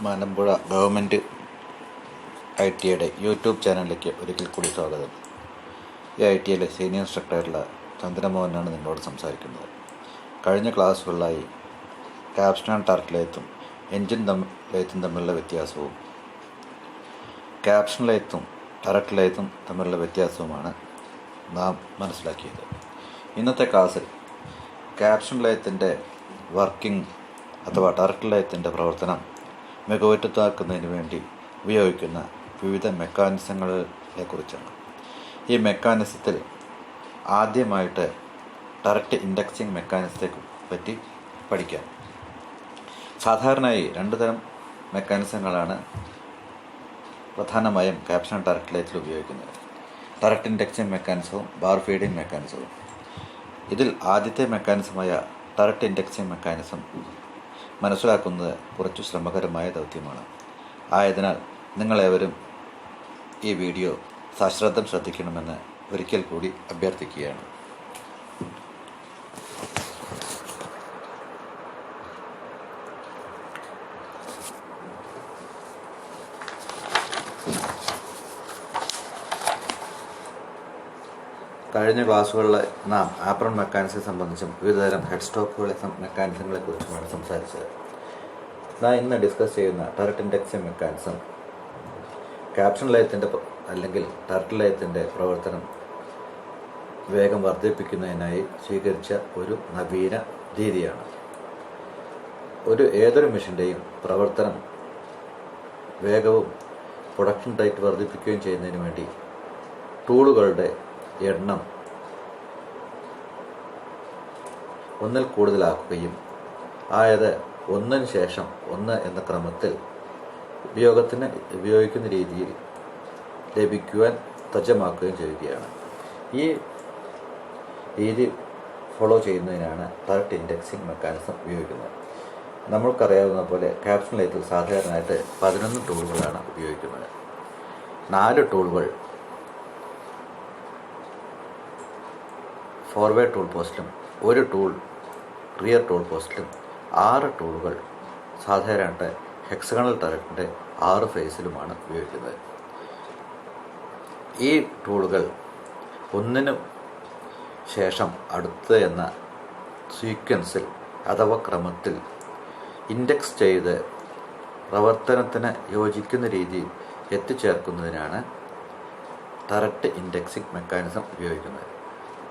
മാലമ്പുഴ government ITയുടെ YouTube ചാനലിലേക്ക് ഒരിക്കൽ കൂടി സ്വാഗതം. ഈ ITയിലെ സീനിയർ ഇൻസ്ട്രക്ടറായിട്ടുള്ള ചന്ദ്രമോഹനാണ് നിങ്ങളോട് സംസാരിക്കുന്നത്. കഴിഞ്ഞ ക്ലാസ്സുകളിലായി ക്യാപ്സ്റ്റാൻ ടർട്ട് ലേത്തും എൻജിൻ ലേത്തും തമ്മിലുള്ള വ്യത്യാസവും ക്യാപ്സ്റ്റാൻ ലേത്തും ടർട്ട് ലേത്തും തമ്മിലുള്ള വ്യത്യാസവുമാണ് നാം മനസ്സിലാക്കിയത്. ഇന്നത്തെ ക്ലാസ്സിൽ ക്യാപ്സ്റ്റാൻ ലേത്തിൻ്റെ വർക്കിംഗ് അഥവാ ടർട്ട് ലേത്തിൻ്റെ പ്രവർത്തനം മികവുറ്റതാക്കുന്നതിന് വേണ്ടി ഉപയോഗിക്കുന്ന വിവിധ മെക്കാനിസങ്ങളെക്കുറിച്ചാണ്. ഈ മെക്കാനിസത്തിൽ ആദ്യമായിട്ട് ടർട്ട് ഇൻഡെക്സിങ് മെക്കാനിസത്തെ പറ്റി പഠിക്കാം. സാധാരണയായി രണ്ട് തരം മെക്കാനിസങ്ങളാണ് പ്രധാനമായും ക്യാപ്സ്റ്റാൻ ടർട്ട് ലേത്തിൽ ഉപയോഗിക്കുന്നത്: ടർട്ട് ഇൻഡെക്സിങ് മെക്കാനിസവും ബാർ ഫീഡിംഗ് മെക്കാനിസവും. ഇതിൽ ആദ്യത്തെ മെക്കാനിസമായ ടർട്ട് ഇൻഡെക്സിങ് മെക്കാനിസം മനസ്സിലാക്കുന്നത് കുറച്ച് ശ്രമകരമായ ദൗത്യമാണ്. ആയതിനാൽ നിങ്ങളേവരും ഈ വീഡിയോ സശ്രദ്ധം ശ്രദ്ധിക്കണമെന്ന് ഒരിക്കൽ കൂടി അഭ്യർത്ഥിക്കുകയാണ്. കഴിഞ്ഞ ക്ലാസ്സുകളിൽ നാം ആപ്രൺ മെക്കാനിസം സംബന്ധിച്ചും വിവിധതരം ഹെഡ് സ്റ്റോക്കുകളെ മെക്കാനിസങ്ങളെക്കുറിച്ചുമാണ് സംസാരിച്ചത്. നാം ഇന്ന് ഡിസ്കസ് ചെയ്യുന്ന ടർട്ട് ഇൻഡെക്സിങ് മെക്കാനിസം ക്യാപ്സ്റ്റാൻ ലേത്തിൻ്റെ അല്ലെങ്കിൽ ടർട്ട് ലേത്തിൻ്റെ പ്രവർത്തനം വേഗം വർദ്ധിപ്പിക്കുന്നതിനായി സ്വീകരിച്ച ഒരു നവീന രീതിയാണ്. ഏതൊരു മെഷീൻ്റെയും പ്രവർത്തനം വേഗവും പ്രൊഡക്ഷൻ റേറ്റ് വർദ്ധിപ്പിക്കുകയും ചെയ്യുന്നതിന് വേണ്ടി ടൂളുകളുടെ എണ്ണം ഒന്നിൽ കൂടുതലാക്കുകയും ആയത് ഒന്നിന് ശേഷം ഒന്ന് എന്ന ക്രമത്തിൽ ഉപയോഗിക്കുന്ന രീതിയിൽ ലഭിക്കുവാൻ സജ്ജമാക്കുകയും ചെയ്യുകയാണ്. ഈ രീതി ഫോളോ ചെയ്യുന്നതിനാണ് ടർട്ട് ഇൻഡെക്സിങ് മെക്കാനിസം ഉപയോഗിക്കുന്നത്. നമ്മൾക്കറിയാവുന്ന പോലെ ക്യാപ്സ്റ്റാൻ ലേത്തിൽ സാധാരണയായിട്ട് 11 ടൂളുകളാണ് ഉപയോഗിക്കുന്നത്. 4 ടൂളുകൾ ഫോർവേഡ് ടൂൾ പോസ്റ്റിലും 1 ടൂൾ റിയർ ടൂൾ പോസ്റ്റിലും 6 ടൂളുകൾ സാധാരണയായിട്ട് ഹെക്സഗണൽ ടർട്ടിൻ്റെ 6 ഫേസിലുമാണ് ഉപയോഗിക്കുന്നത്. ഈ ടൂളുകൾ ഒന്നിനു ശേഷം അടുത്ത് എന്ന സീക്വൻസിൽ അഥവാ ക്രമത്തിൽ ഇൻഡെക്സ് ചെയ്ത് പ്രവർത്തനത്തിന് യോജിക്കുന്ന രീതിയിൽ എത്തിച്ചേർക്കുന്നതിനാണ് ടർട്ട് ഇൻഡെക്സിങ് മെക്കാനിസം ഉപയോഗിക്കുന്നത്.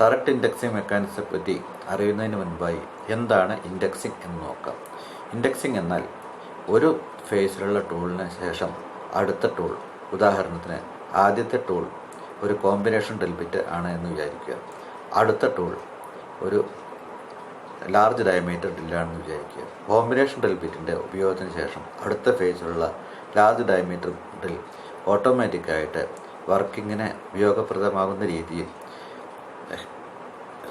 ടർട്ട് ഇൻഡെക്സിങ് മെക്കാനിസത്തെ പറ്റി അറിയുന്നതിന് മുൻപായി എന്താണ് ഇൻഡെക്സിങ് എന്ന് നോക്കാം. ഇൻഡെക്സിങ് എന്നാൽ ഒരു ഫേസിലുള്ള ടൂളിന് ശേഷം അടുത്ത ടൂൾ, ഉദാഹരണത്തിന് ആദ്യത്തെ ടൂൾ ഒരു കോമ്പിനേഷൻ ഡ്രിൽ ബിറ്റ് ആണ് എന്ന് വിചാരിക്കുക. അടുത്ത ടൂൾ ഒരു ലാർജ് ഡയമീറ്റർ ഡ്രില്ലാണെന്ന് വിചാരിക്കുക. കോമ്പിനേഷൻ ഡ്രിൽ ബിറ്റിൻ്റെ ഉപയോഗത്തിന് ശേഷം അടുത്ത ഫേസിലുള്ള ലാർജ് ഡയമീറ്റർ ഡ്രിൽ ഓട്ടോമാറ്റിക്കായിട്ട് വർക്കിങ്ങിന് ഉപയോഗപ്രദമാകുന്ന രീതിയിൽ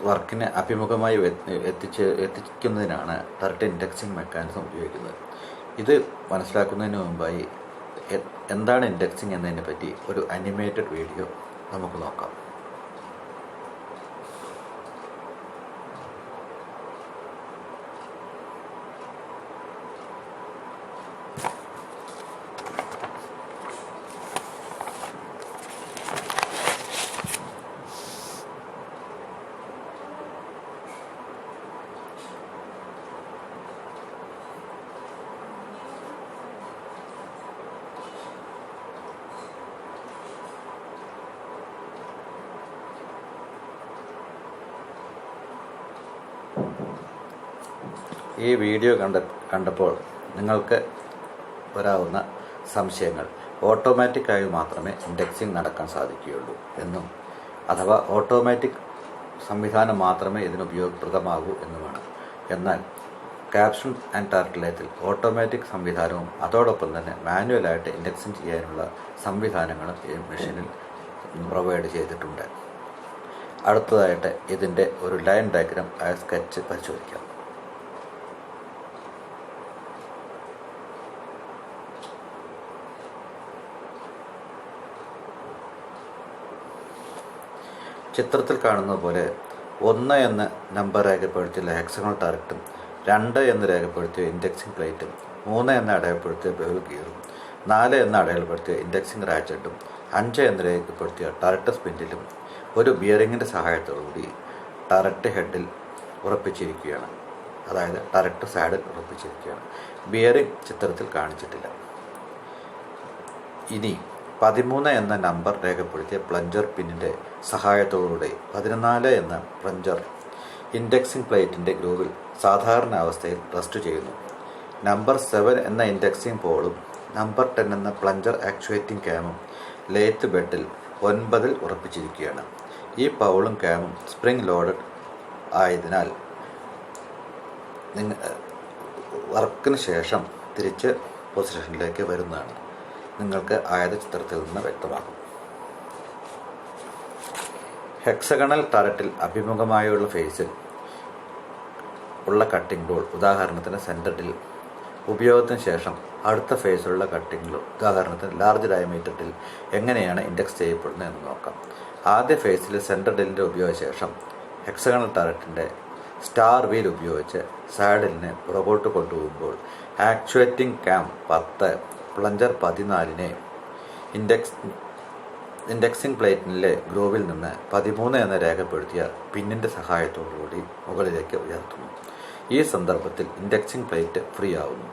വർക്കിനെ അഭിമുഖമായി എത്തിക്കുന്നതിനാണ് ടർട്ട് ഇൻഡെക്സിങ് മെക്കാനിസം ഉപയോഗിക്കുന്നത്. ഇത് മനസ്സിലാക്കുന്നതിന് മുമ്പായി എന്താണ് ഇൻഡെക്സിങ് എന്നതിനെ പറ്റി ഒരു അനിമേറ്റഡ് വീഡിയോ നമുക്ക് നോക്കാം. ഈ വീഡിയോ കണ്ടപ്പോൾ നിങ്ങൾക്ക് വരാവുന്ന സംശയങ്ങൾ: ഓട്ടോമാറ്റിക്കായി മാത്രമേ ഇൻഡെക്സിങ് നടക്കാൻ സാധിക്കുകയുള്ളൂ എന്നും, അഥവാ ഓട്ടോമാറ്റിക് സംവിധാനം മാത്രമേ ഇതിന് ഉപയോഗപ്രദമാകൂ എന്നുമാണ്. എന്നാൽ ക്യാപ്സ്റ്റാൻ ആൻഡ് ടർട്ട് ലേത്തിൽ ഓട്ടോമാറ്റിക് സംവിധാനവും അതോടൊപ്പം തന്നെ മാനുവലായിട്ട് ഇൻഡെക്സിങ് ചെയ്യാനുള്ള സംവിധാനങ്ങളും ഈ മെഷീനിൽ പ്രൊവൈഡ് ചെയ്തിട്ടുണ്ട്. അടുത്തതായിട്ട് ഇതിൻ്റെ ഒരു ലൈൻ ഡയഗ്രാം സ്കെച്ച് പരിശോധിക്കാം. ചിത്രത്തിൽ കാണുന്നത് പോലെ 1 എന്ന നമ്പർ രേഖപ്പെടുത്തിയുള്ള ഹെക്സഗണൽ ടർട്ടും 2 എന്ന് രേഖപ്പെടുത്തിയ ഇൻഡെക്സിംഗ് പ്ലേറ്റും 3 എന്ന് അടയാളപ്പെടുത്തിയ ബെവൽ ഗിയറും 4 എന്ന് അടയാളപ്പെടുത്തിയ ഇൻഡെക്സിംഗ് റാച്ചറ്റും 5 എന്ന് രേഖപ്പെടുത്തിയ ടററ്റ് സ്പിൻഡിലും ഒരു ബിയറിങ്ങിൻ്റെ സഹായത്തോടുകൂടി ടററ്റ് ഹെഡിൽ ഉറപ്പിച്ചിരിക്കുകയാണ്. അതായത് ടററ്റ് സാഡിൽ ഉറപ്പിച്ചിരിക്കുകയാണ്. ബിയറിംഗ് ചിത്രത്തിൽ കാണിച്ചിട്ടില്ല. ഇനി 13 എന്ന നമ്പർ രേഖപ്പെടുത്തിയ പ്ലഞ്ചർ പിന്നിൻ്റെ സഹായത്തോടുകൂടി 14 എന്ന പ്ലഞ്ചർ ഇൻഡെക്സിംഗ് പ്ലേറ്റിൻ്റെ ഗ്രൂവിൽ സാധാരണ അവസ്ഥയിൽ റെസ്റ്റ് ചെയ്യുന്നു. നമ്പർ 7 എന്ന ഇൻഡെക്സിംഗ് പോളും നമ്പർ 10 എന്ന പ്ലഞ്ചർ ആക്ച്വേറ്റിംഗ് ക്യാമും ലേത്ത് ബെഡിൽ 9 ഉറപ്പിച്ചിരിക്കുകയാണ്. ഈ പൗളും ക്യാമും സ്പ്രിംഗ് ലോഡഡ് ആയതിനാൽ വർക്കിന് ശേഷം തിരിച്ച് പൊസിഷനിലേക്ക് വരുന്നതാണ്. നിങ്ങൾക്ക് ആയത് ചിത്രത്തിൽ നിന്ന് വ്യക്തമാകും. ഹെക്സഗണൽ ടററ്റിൽ അഭിമുഖമായുള്ള ഫേസിൽ ഉള്ള കട്ടിംഗ് ടൂൾ, ഉദാഹരണത്തിന് സെൻറ്ററിൽ ഉപയോഗത്തിന് ശേഷം അടുത്ത ഫേസിലുള്ള കട്ടിംഗ് ടൂൾ, ഉദാഹരണത്തിന് ലാർജ് ഡയമീറ്ററിൽ എങ്ങനെയാണ് ഇൻഡെക്സ് ചെയ്യപ്പെടുന്നത് എന്ന് നോക്കാം. ആദ്യ ഫേസിൽ സെൻറ്റർ ഡ്രില്ലിൻ്റെ ഉപയോഗശേഷം ഹെക്സഗണൽ ടററ്റിൻ്റെ സ്റ്റാർ വീൽ ഉപയോഗിച്ച് സാഡിലിനെ പുറകോട്ട് കൊണ്ടുപോകുമ്പോൾ ആക്ച്വേറ്റിംഗ് ക്യാം 10, പ്ലഞ്ചർ 14 ഇൻഡെക്സിംഗ് പ്ലേറ്റിലെ ഗ്രൂവിൽ നിന്ന് 13 എന്ന് രേഖപ്പെടുത്തിയ പിന്നിൻ്റെ സഹായത്തോടുകൂടി മുകളിലേക്ക് ഉയർത്തുന്നു. ഈ സന്ദർഭത്തിൽ ഇൻഡെക്സിംഗ് പ്ലേറ്റ് ഫ്രീ ആവുന്നു.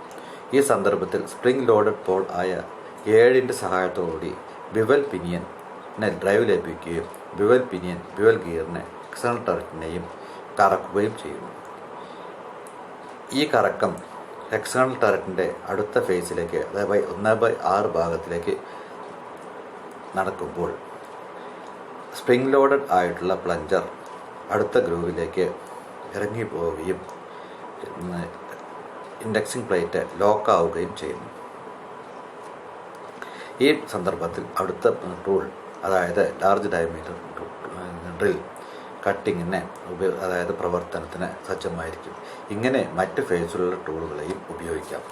ഈ സന്ദർഭത്തിൽ സ്പ്രിംഗ് ലോഡഡ് പോൾ ആയ 7ൻ്റെ സഹായത്തോടുകൂടി ബിവൽ പിനിയനെ ഡ്രൈവ് ലഭിക്കുകയും ബിവൽ ഗിയറിനെ എക്സ്റ്റേണൽ ടററ്റിനെയും കറക്കുകയും ചെയ്യുന്നു. ഈ കറക്കം എക്സ്റ്റേണൽ ടററ്റിൻ്റെ അടുത്ത ഫേസിലേക്ക്, അതായത് 1/6 ഭാഗത്തിലേക്ക് നടക്കുമ്പോൾ സ്പ്രിംഗ് ലോഡഡ് ആയിട്ടുള്ള പ്ലഞ്ചർ അടുത്ത ഗ്രൂവിലേക്ക് ഇറങ്ങിപ്പോവുകയും ഇൻഡെക്സിംഗ് പ്ലേറ്റ് ലോക്കാവുകയും ചെയ്യുന്നു. ഈ സന്ദർഭത്തിൽ അടുത്ത ടൂൾ, അതായത് ലാർജ് ഡയമീറ്റർ ഡ്രിൽ കട്ടിങ്ങിന് അതായത് പ്രവർത്തനത്തിന് സജ്ജമായിരിക്കും. ഇങ്ങനെ മറ്റ് ഫേസിലുള്ള ടൂളുകളെയും ഉപയോഗിക്കാം.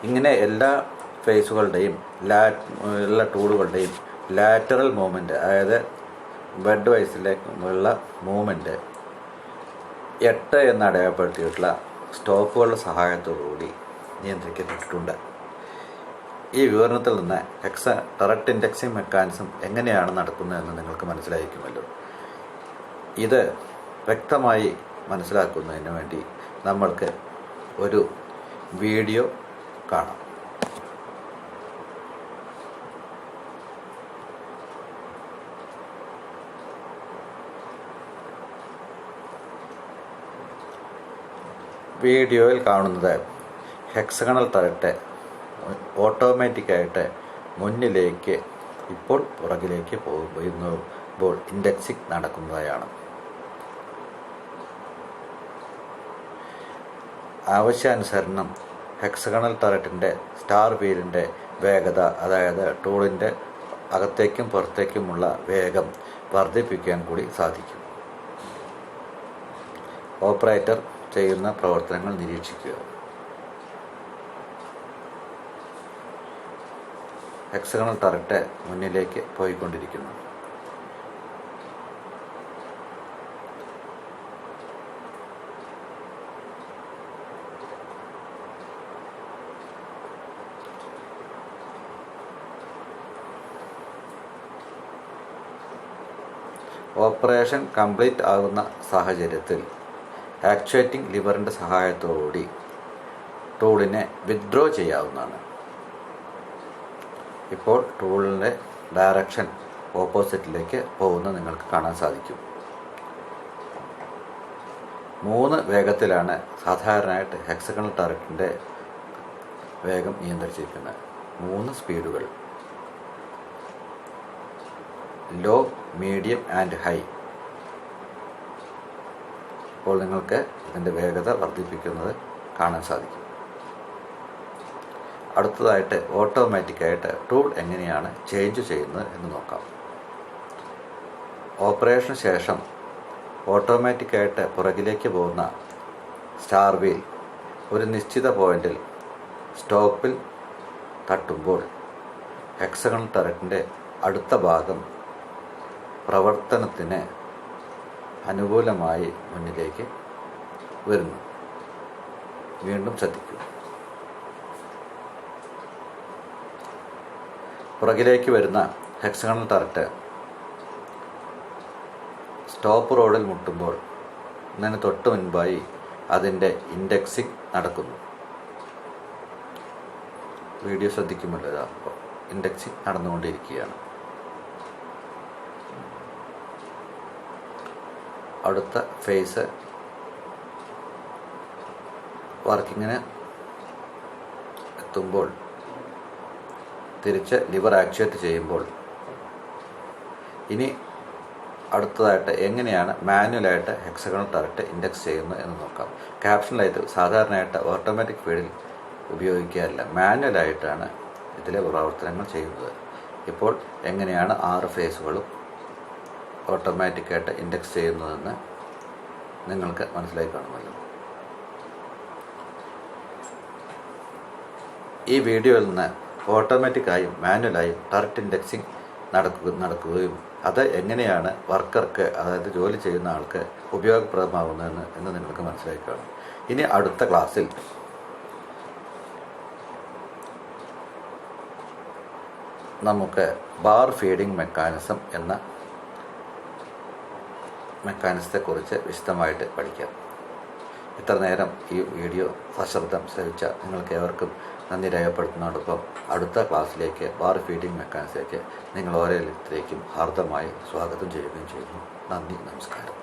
ഇങ്ങനെ എല്ലാ ഫേസുകളുടെയും ഉള്ള ടൂളുകളുടെയും ലാറ്ററൽ മൂവ്മെൻറ്റ്, അതായത് ബെഡ് വൈസിലേക്കുള്ള മൂവ്മെൻറ്റ് 8 എന്ന് അടയാളപ്പെടുത്തിയിട്ടുള്ള സ്റ്റോപ്പുകളുടെ സഹായത്തോടുകൂടി നിയന്ത്രിക്കപ്പെട്ടിട്ടുണ്ട്. ഈ വിവരണത്തിൽ നിന്ന് ടററ്റ് ഇൻഡെക്സിംഗ് മെക്കാനിസം എങ്ങനെയാണ് നടക്കുന്നതെന്ന് നിങ്ങൾക്ക് മനസ്സിലായിരിക്കുമല്ലോ. ഇത് വ്യക്തമായി മനസ്സിലാക്കുന്നതിന് വേണ്ടി നമ്മൾക്ക് ഒരു വീഡിയോ കാണാം. വീഡിയോയിൽ കാണുന്നത് ഹെക്സഗണൽ ടററ്റ് ഓട്ടോമാറ്റിക്കായിട്ട് മുന്നിലേക്ക് ഇപ്പോൾ പുറകിലേക്ക് പോകുമ്പോൾ ഇൻഡെക്സിംഗ് നടക്കുന്നതായാണ്. ആവശ്യാനുസരണം ഹെക്സഗണൽ ടററ്റിൻ്റെ സ്റ്റാർ വീലിൻ്റെ വേഗത, അതായത് ടൂളിൻ്റെ അകത്തേക്കും പുറത്തേക്കുമുള്ള വേഗം വർദ്ധിപ്പിക്കാൻ കൂടി സാധിക്കും. ഓപ്പറേറ്റർ ചെയ്യുന്ന പ്രവർത്തനങ്ങൾ നിരീക്ഷിക്കുക. ഹെക്സഗണൽ ടററ്റ് മുന്നിലേക്ക് പോയിക്കൊണ്ടിരിക്കുന്നു. ഓപ്പറേഷൻ കംപ്ലീറ്റ് ആകുന്ന സാഹചര്യത്തിൽ ആക്ച്വേറ്റിംഗ് ലിവറിൻ്റെ സഹായത്തോടുകൂടി ടൂളിനെ വിത്ഡ്രോ ചെയ്യാവുന്നതാണ്. ഇപ്പോൾ ടൂളിൻ്റെ ഡയറക്ഷൻ ഓപ്പോസിറ്റിലേക്ക് പോകുന്നത് നിങ്ങൾക്ക് കാണാൻ സാധിക്കും. 3 വേഗത്തിലാണ് സാധാരണയായിട്ട് ഹെക്സഗണൽ ടററ്റിൻ്റെ വേഗം നിയന്ത്രിച്ചിരിക്കുന്നത്. 3 സ്പീഡുകൾ: ലോ, മീഡിയം ആൻഡ് ഹൈ. ഇപ്പോൾ നിങ്ങൾക്ക് ഇതിൻ്റെ വേഗത വർദ്ധിപ്പിക്കുന്നത് കാണാൻ സാധിക്കും. അടുത്തതായിട്ട് ഓട്ടോമാറ്റിക്കായിട്ട് ടൂൾ എങ്ങനെയാണ് ചേഞ്ച് ചെയ്യുന്നത് എന്ന് നോക്കാം. ഓപ്പറേഷന് ശേഷം ഓട്ടോമാറ്റിക്കായിട്ട് പുറകിലേക്ക് പോകുന്ന സ്റ്റാർ വീൽ ഒരു നിശ്ചിത പോയിന്റിൽ സ്റ്റോപ്പിൽ തട്ടുമ്പോൾ ഹെക്സഗണൽ ടററ്റിൻ്റെ അടുത്ത ഭാഗം പ്രവർത്തനത്തിന് അനുകൂലമായി മുന്നിലേക്ക് വരുന്നു. വീണ്ടും ശ്രദ്ധിക്കുക. പുറകിലേക്ക് വരുന്ന ഹെക്സഗണൽ ടററ്റ് സ്റ്റോപ്പ് റോഡിൽ മുട്ടുമ്പോൾ ഇതിന് തൊട്ട് മുൻപായി അതിൻ്റെ ഇൻഡെക്സിങ് നടക്കുന്നു. വീഡിയോ ശ്രദ്ധിക്കുമല്ലോ, ഇതാ അപ്പോൾ ഇൻഡെക്സിങ് നടന്നുകൊണ്ടിരിക്കുകയാണ്. അടുത്ത ഫേസ് വർക്കിങ്ങിന് എത്തുമ്പോൾ തിരിച്ച് ലിവർ ആക്ച്വേറ്റ് ചെയ്യുമ്പോൾ ഇനി അടുത്തതായിട്ട് എങ്ങനെയാണ് മാനുവലായിട്ട് ഹെക്സഗണൽ ടററ്റ് ഇൻഡെക്സ് ചെയ്യുന്നത് എന്ന് നോക്കാം. ക്യാപ്സ്റ്റൻ ലൈത്ത് സാധാരണയായിട്ട് ഓട്ടോമാറ്റിക് ഫീഡിൽ ഉപയോഗിക്കാറില്ല, മാനുവലായിട്ടാണ് ഇതിലെ പ്രവർത്തനങ്ങൾ ചെയ്യുന്നത്. ഇപ്പോൾ എങ്ങനെയാണ് 6 ഫേസുകളും ഓട്ടോമാറ്റിക്കായിട്ട് ഇൻഡെക്സ് ചെയ്യുന്നതെന്ന് നിങ്ങൾക്ക് മനസ്സിലായി കാണുമല്ലോ. ഈ വീഡിയോയിൽ നിന്ന് ഓട്ടോമാറ്റിക്കായും മാനുവലായും ടററ്റ് ഇൻഡെക്സിങ് നടക്കുകയും അത് എങ്ങനെയാണ് വർക്കർക്ക്, അതായത് ജോലി ചെയ്യുന്ന ആൾക്ക് ഉപയോഗപ്രദമാകുന്നതെന്ന് എന്ന് നിങ്ങൾക്ക് മനസ്സിലായി കാണും. ഇനി അടുത്ത ക്ലാസ്സിൽ നമുക്ക് ബാർ ഫീഡിംഗ് മെക്കാനിസം എന്ന മെക്കാനിസത്തെക്കുറിച്ച് വിശദമായിട്ട് പഠിക്കാം. ഇത്ര നേരം ഈ വീഡിയോ സശ്രദ്ധം ശ്രവിച്ച നിങ്ങൾക്ക് ഏവർക്കും നന്ദി രേഖപ്പെടുത്തുന്നതോടൊപ്പം അടുത്ത ക്ലാസ്സിലേക്ക് ബാർ ഫീഡിംഗ് മെക്കാനിസത്തിലേക്ക് നിങ്ങൾ ഓരോരുത്തരേക്കും ഹാർദമായി സ്വാഗതം ചെയ്യുകയും ചെയ്യുന്നു. നന്ദി, നമസ്കാരം.